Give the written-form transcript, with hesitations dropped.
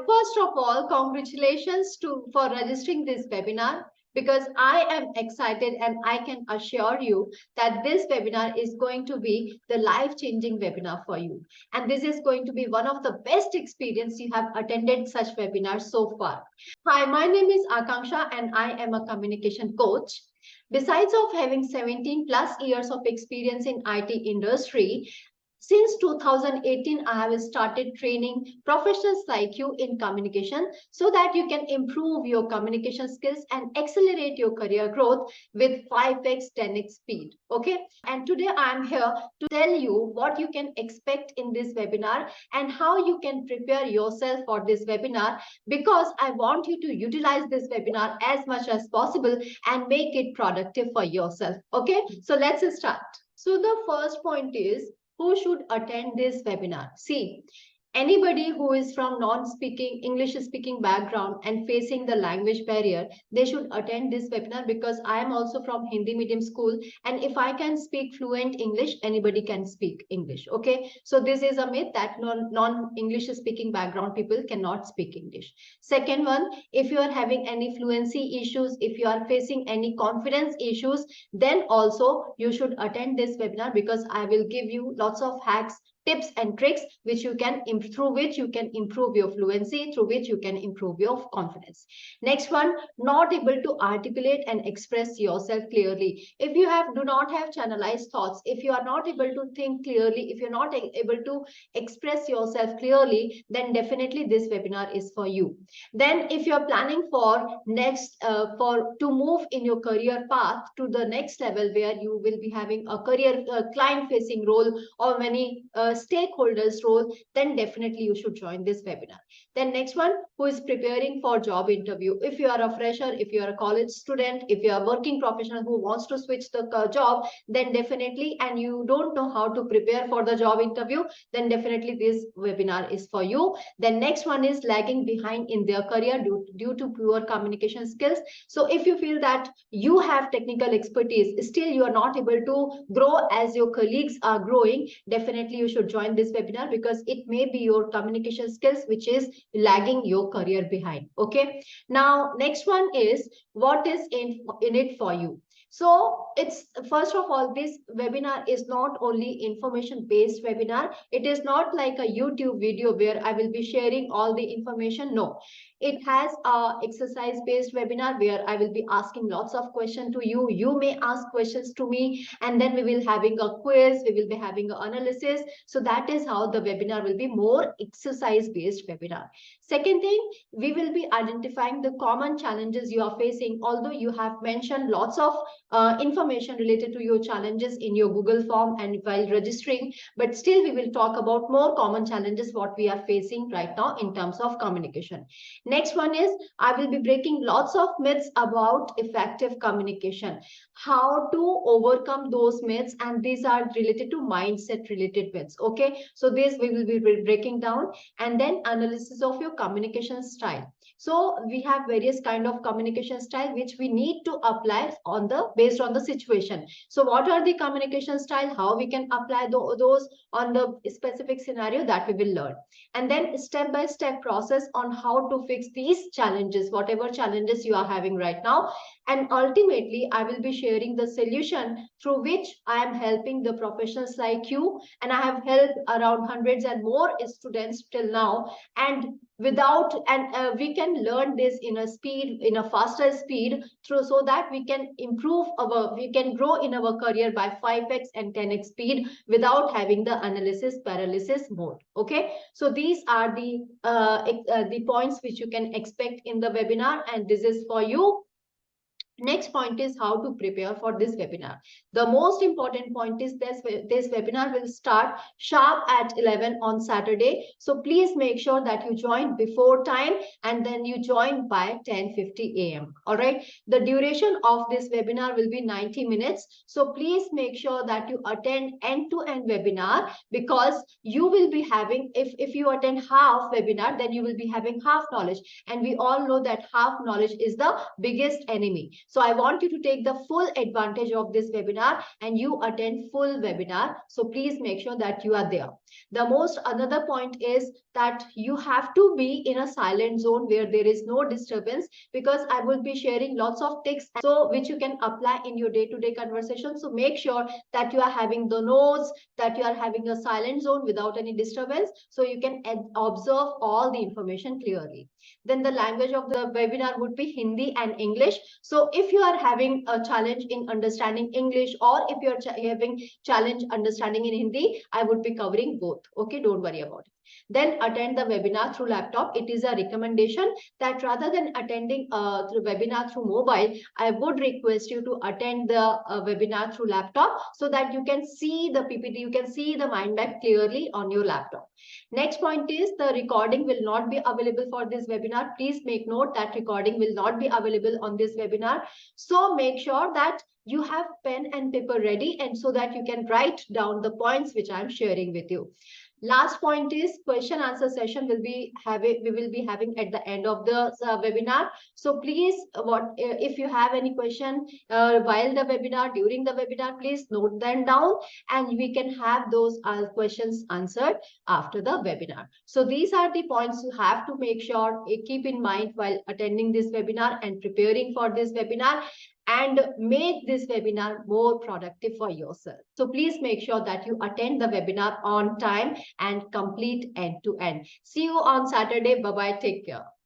first of all, congratulations for registering this webinar, because I am excited and I can assure you that this webinar is going to be the life-changing webinar for you. And this is going to be one of the best experience you have attended such webinars so far. Hi, my name is Akanksha and I am a communication coach. Besides of having 17 plus years of experience in IT industry, since 2018, I have started training professionals like you in communication so that you can improve your communication skills and accelerate your career growth with 5x, 10x speed. Okay. And today I'm here to tell you what you can expect in this webinar and how you can prepare yourself for this webinar, because I want you to utilize this webinar as much as possible and make it productive for yourself. Okay. So let's start. So the first point is, who should attend this webinar? See, anybody who is from non-speaking, English-speaking background and facing the language barrier, they should attend this webinar, because I am also from Hindi medium school. And if I can speak fluent English, anybody can speak English. Okay. So this is a myth that non-English speaking background people cannot speak English. Second one, if you are having any fluency issues, if you are facing any confidence issues, then also you should attend this webinar, because I will give you lots of hacks, tips and tricks which you can through which you can improve your fluency, through which you can improve your confidence. Next one, not able to articulate and express yourself clearly. If you do not have channelized thoughts, if you are not able to think clearly, if you're not able to express yourself clearly, then definitely this webinar is for you. Then if you're planning for next to move in your career path to the next level, where you will be having a career client facing role or many stakeholders role, then definitely you should join this webinar. Then next one, who is preparing for job interview. If you are a fresher, if you are a college student, if you are a working professional who wants to switch the job, then definitely, and you don't know how to prepare for the job interview, then definitely this webinar is for you. Then next one is lagging behind in their career due to poor communication skills. So if you feel that you have technical expertise, still you are not able to grow as your colleagues are growing, definitely you should join this webinar, because it may be your communication skills which is lagging your career behind. Okay. Now, next one is, what is in it for you? So it's, first of all, this webinar is not only information based webinar. It is not like a YouTube video where I will be sharing all the information. No, it has a exercise based webinar where I will be asking lots of questions to you. You may ask questions to me, and then we will having a quiz. We will be having an analysis. So that is how the webinar will be more exercise based webinar. Second thing, we will be identifying the common challenges you are facing. Although you have mentioned lots of information related to your challenges in your Google form and while registering, but still we will talk about more common challenges what we are facing right now in terms of communication. Next one is, I will be breaking lots of myths about effective communication, how to overcome those myths, and these are related to mindset related myths. Okay, so this we will be breaking down. And then analysis of your communication style. So we have various kind of communication style which we need to apply on the based on the situation. So what are the communication style, how we can apply those on the specific scenario, that we will learn. And then step by step process on how to fix these challenges, whatever challenges you are having right now. And ultimately, I will be sharing the solution through which I am helping the professionals like you. And I have helped around hundreds and more students till now. And we can learn this in a faster speed through, so that we can we can grow in our career by 5x and 10x speed without having the analysis paralysis mode. Okay. So these are the points which you can expect in the webinar, and this is for you. Next point is how to prepare for this webinar. The most important point is this webinar will start sharp at 11 on Saturday. So please make sure that you join before time, and then you join by 10:50 a.m. All right. The duration of this webinar will be 90 minutes. So please make sure that you attend end-to-end webinar, because you will be having, if you attend half webinar, then you will be having half knowledge. And we all know that half knowledge is the biggest enemy. So I want you to take the full advantage of this webinar and you attend full webinar. So please make sure that you are there. The most another point is that you have to be in a silent zone where there is no disturbance, because I will be sharing lots of tips so which you can apply in your day-to-day conversation. So make sure that you are having the notes, that you are having a silent zone without any disturbance, so you can observe all the information clearly. Then the language of the webinar would be Hindi and English. So if you are having a challenge in understanding English, or if you are having challenge understanding in Hindi, I would be covering both. Okay, don't worry about it. Then attend the webinar through laptop. It is a recommendation that rather than attending through webinar through mobile, I would request you to attend the webinar through laptop, so that you can see the PPT, you can see the mind map clearly on your laptop. Next point is the recording will not be available for this webinar. Please make note that recording will not be available on this webinar. So make sure that you have pen and paper ready, and so that you can write down the points which I'm sharing with you. Last point is question answer session we will be having at the end of the webinar. So please, if you have any question while the webinar, during the webinar, please note them down, and we can have those questions answered after the webinar. So these are the points you have to make sure keep in mind while attending this webinar and preparing for this webinar, and make this webinar more productive for yourself. So please make sure that you attend the webinar on time and complete end to end. See you on Saturday. Bye bye. Take care.